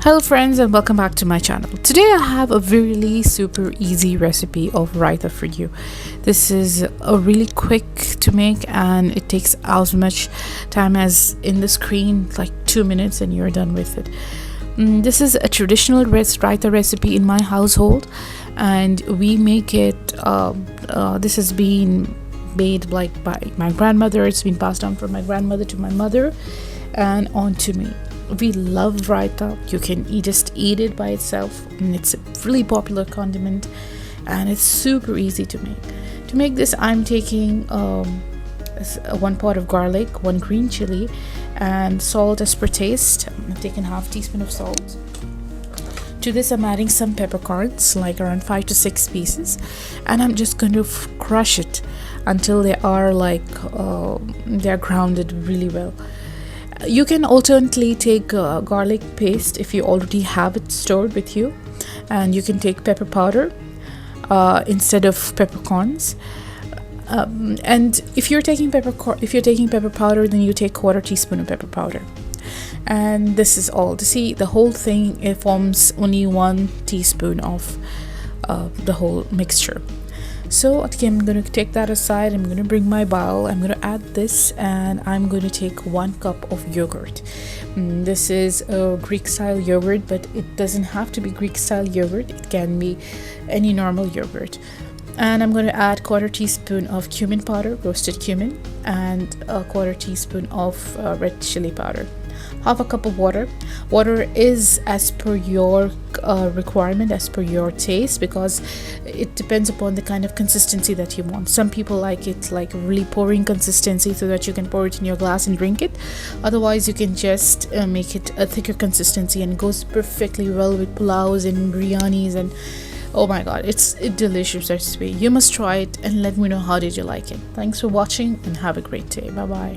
Hello friends and welcome back to my channel. Today I have a really super easy recipe of raita for you. This is a really quick to make and it takes as much time as in the screen, like 2 minutes and you're done with it. This is a traditional raita recipe in my household and we make it, this has been made like by my grandmother. It's been passed down from my grandmother to my mother and on to me. We love raita. You can just eat it by itself, and it's a really popular condiment and it's super easy to make. To make this, I'm taking 1 pot of garlic, 1 green chili, and salt as per taste. I'm taking half teaspoon of salt. To this I'm adding some peppercorns, like around 5 to 6 pieces, and I'm just going to crush it until they are like they're grounded really well. You can alternately take garlic paste if you already have it stored with you, and you can take pepper powder instead of peppercorns. And if you're taking pepper powder, then you take 1/4 teaspoon of pepper powder. And this is all. To see the whole thing, it forms only 1 teaspoon of the whole mixture. So okay, I'm going to take that aside. I'm going to bring my bowl. I'm going to add this, and I'm going to take 1 cup of yogurt. This is a Greek style yogurt, but it doesn't have to be Greek style yogurt. It can be any normal yogurt. And I'm going to add 1/4 teaspoon of cumin powder, roasted cumin, and 1/4 teaspoon of red chili powder. Half a cup of water. Water is as per your requirement, as per your taste, because it depends upon the kind of consistency that you want. Some people like it like really pouring consistency so that you can pour it in your glass and drink it. Otherwise you can just make it a thicker consistency, and it goes perfectly well with pulaus and biryanis, and oh my god, it's a delicious recipe. You must try it and let me know how did you like it. Thanks for watching and have a great day. Bye bye.